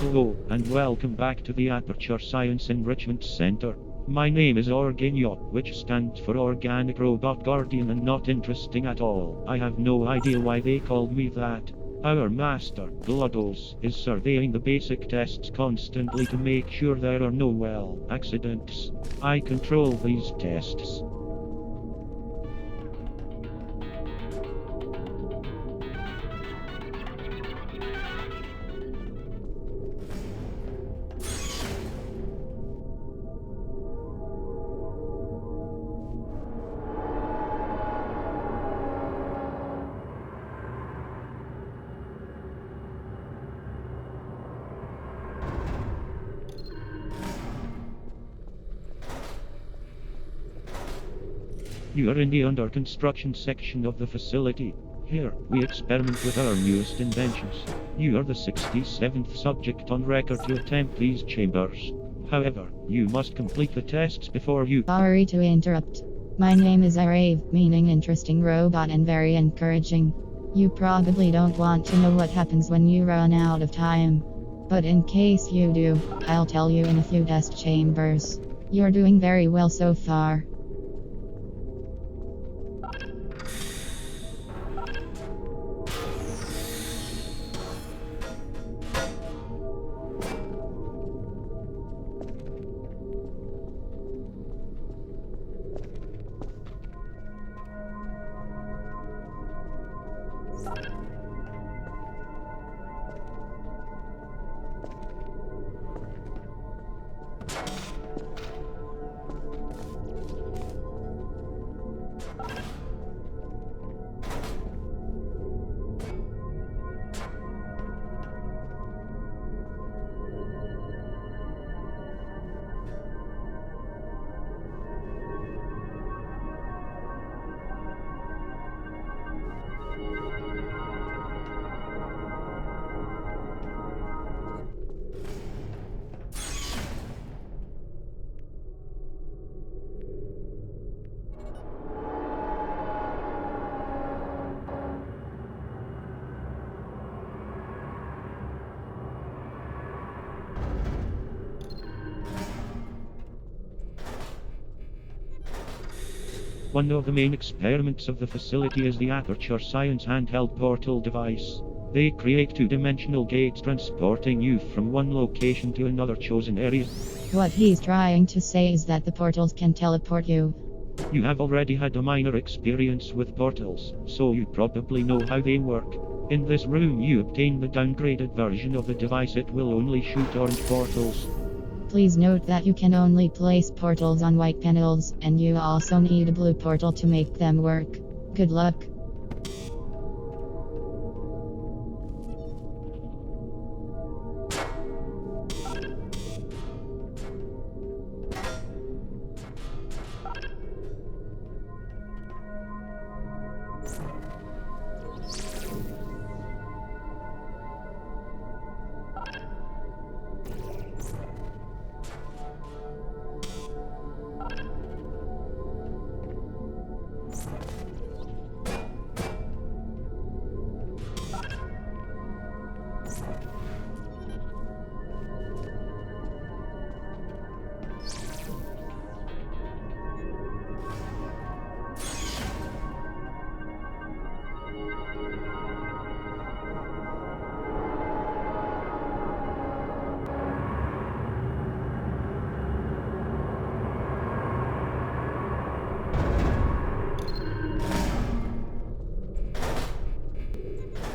Hello, and welcome back to the Aperture Science Enrichment Center. My name is Organia, which stands for Organic Robot Guardian and not interesting at all. I have no idea why they called me that. Our master, Blockades, is surveying the basic tests constantly to make sure there are no, accidents. I control these tests. You are in the under construction section of the facility. Here, we experiment with our newest inventions. You are the 67th subject on record to attempt these chambers. However, you must complete the tests before you... Sorry to interrupt. My name is Arave, meaning interesting robot and very encouraging. You probably don't want to know what happens when you run out of time. But in case you do, I'll tell you in a few test chambers. You're doing very well so far. One of the main experiments of the facility is the Aperture Science handheld portal device. They create two-dimensional gates transporting you from one location to another chosen area. What he's trying to say is that the portals can teleport you. You have already had a minor experience with portals, so you probably know how they work. In this room you obtain the downgraded version of the device. It will only shoot orange portals. Please note that you can only place portals on white panels, and you also need a blue portal to make them work. Good luck.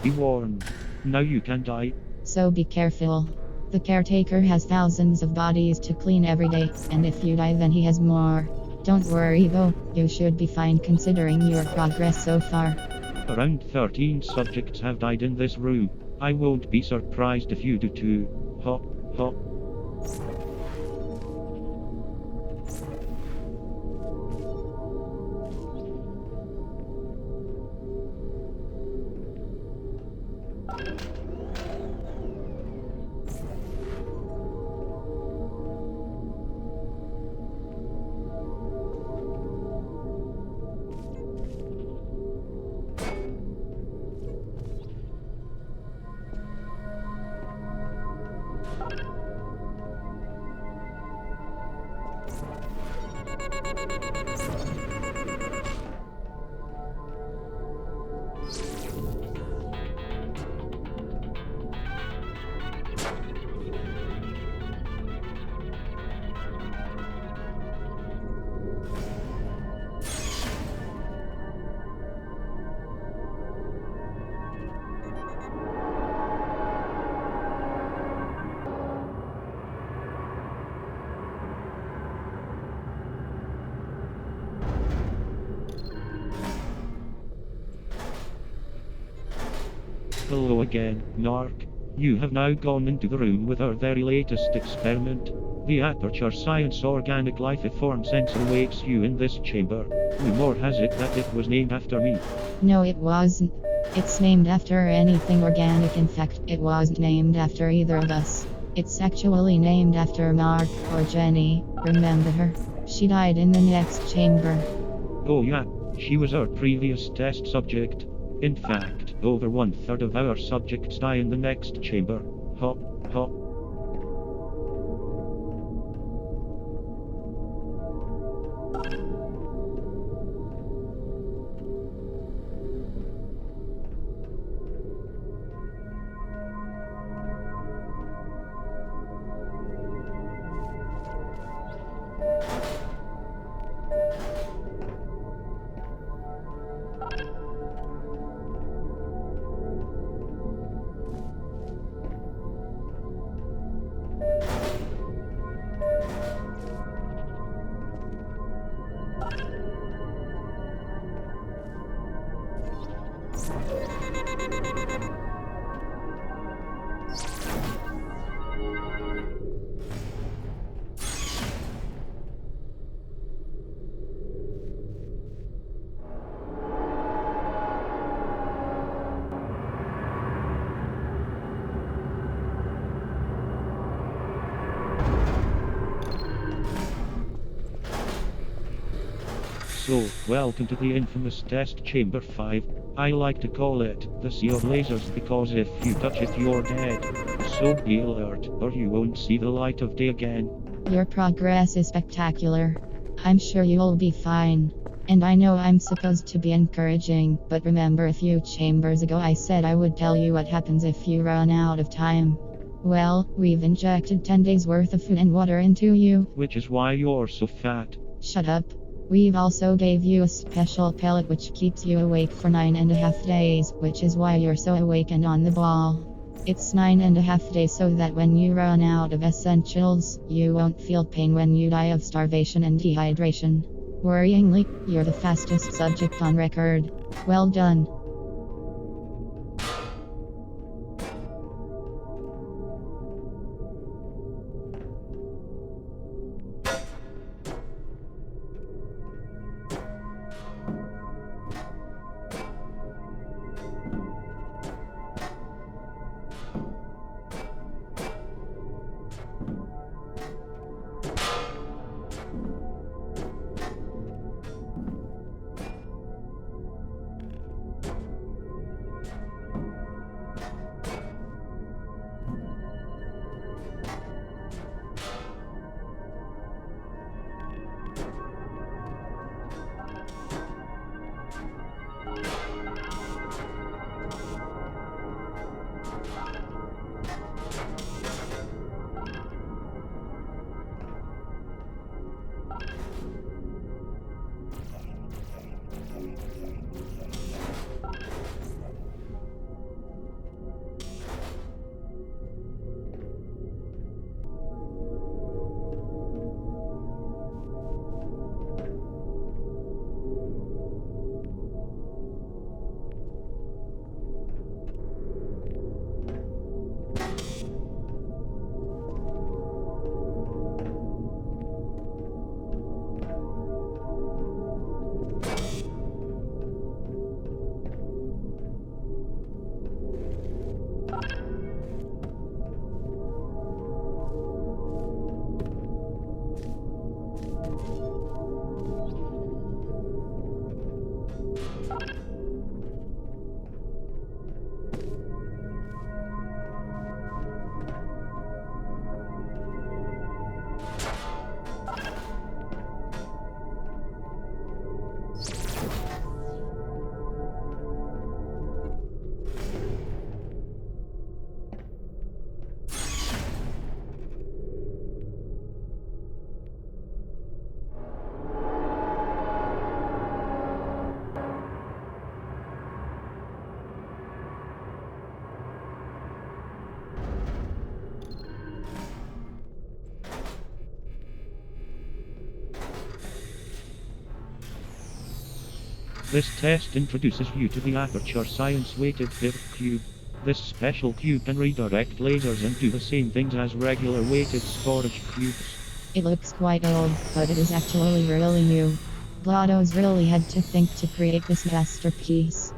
Be warned. Now you can die. So be careful. The caretaker has thousands of bodies to clean every day, and if you die then he has more. Don't worry though, you should be fine considering your progress so far. Around 13 subjects have died in this room. I won't be surprised if you do too. Ha, ha. Hello again, Narc. You have now gone into the room with our very latest experiment. The Aperture Science Organic Lifeform sensor awaits you in this chamber. Rumor has it that it was named after me. No, it wasn't. It's named after anything organic. In fact, it wasn't named after either of us. It's actually named after Mark or Jenny. Remember her? She died in the next chamber. Oh yeah, she was our previous test subject. In fact, over 1/3 of our subjects die in the next chamber. Hop, hop. So, welcome to the infamous test chamber 5. I like to call it the Sea of Lasers because if you touch it you're dead. So be alert or you won't see the light of day again. Your progress is spectacular. I'm sure you'll be fine. And I know I'm supposed to be encouraging, but remember a few chambers ago I said I would tell you what happens if you run out of time. Well, we've injected 10 days worth of food and water into you. Which is why you're so fat. Shut up. We've also gave you a special pellet which keeps you awake for 9.5 days, which is why you're so awake and on the ball. It's 9.5 days so that when you run out of essentials, you won't feel pain when you die of starvation and dehydration. Worryingly, you're the fastest subject on record. Well done. This test introduces you to the Aperture Science weighted pivot cube. This special cube can redirect lasers and do the same things as regular weighted storage cubes. It looks quite old, but it is actually really new. Blockades really had to think to create this masterpiece.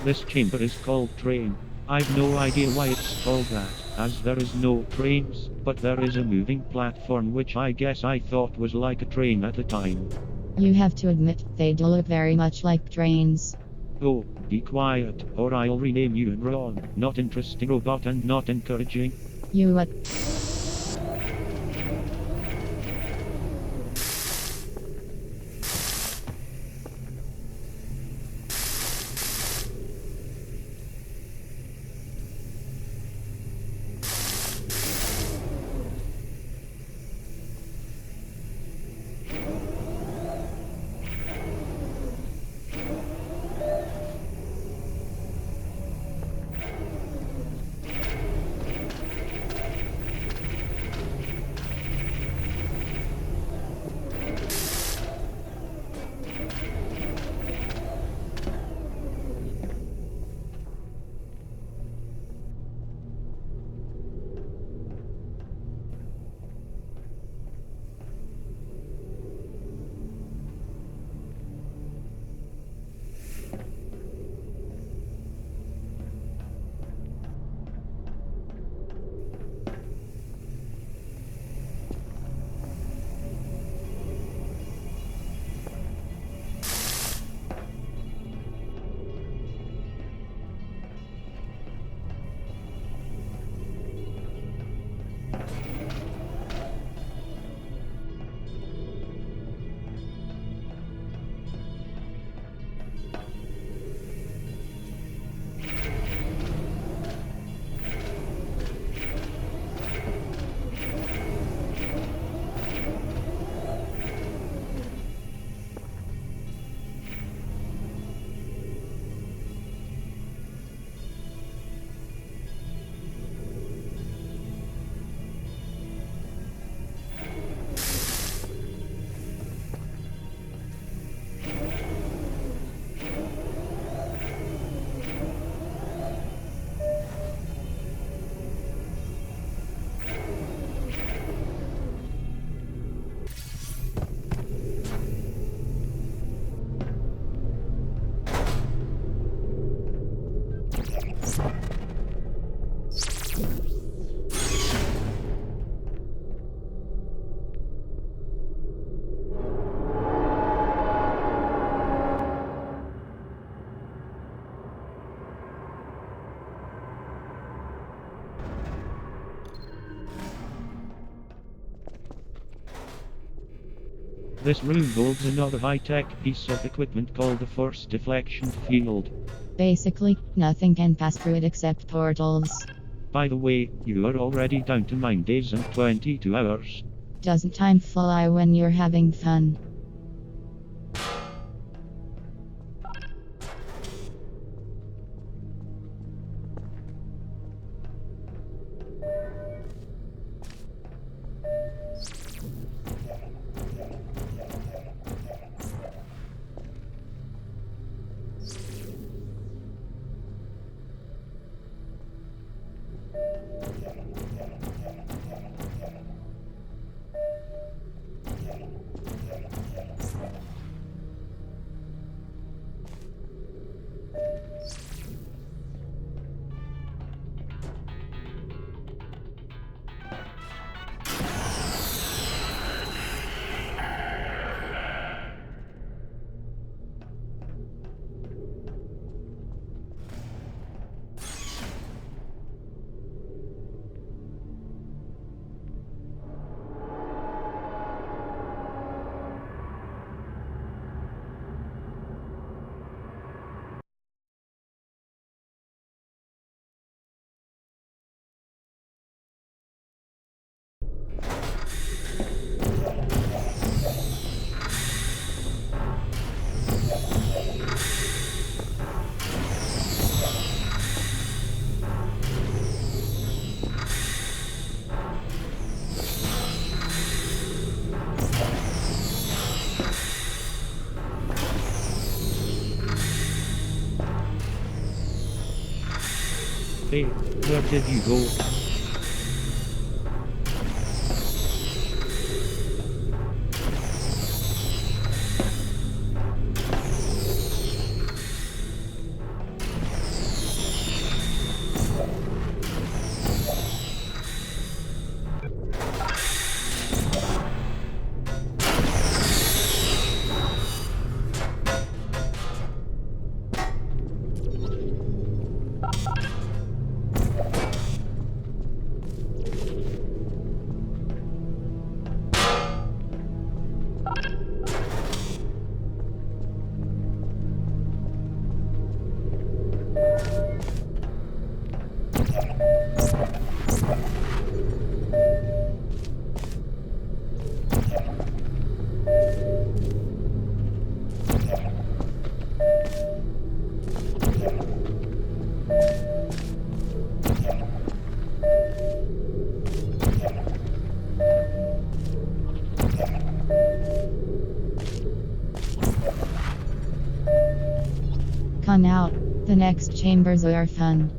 This chamber is called train. I've no idea why it's called that, as there is no trains, but there is a moving platform which I guess I thought was like a train at the time. You have to admit, they do look very much like trains. Oh, be quiet, or I'll rename you wrong. Not interesting robot and not encouraging. You what? This room holds another high-tech piece of equipment called the Force Deflection Field. Basically, nothing can pass through it except portals. By the way, you are already down to 9 days and 22 hours. Doesn't time fly when you're having fun? Hey, where did you go? Come out, the next chambers are fun.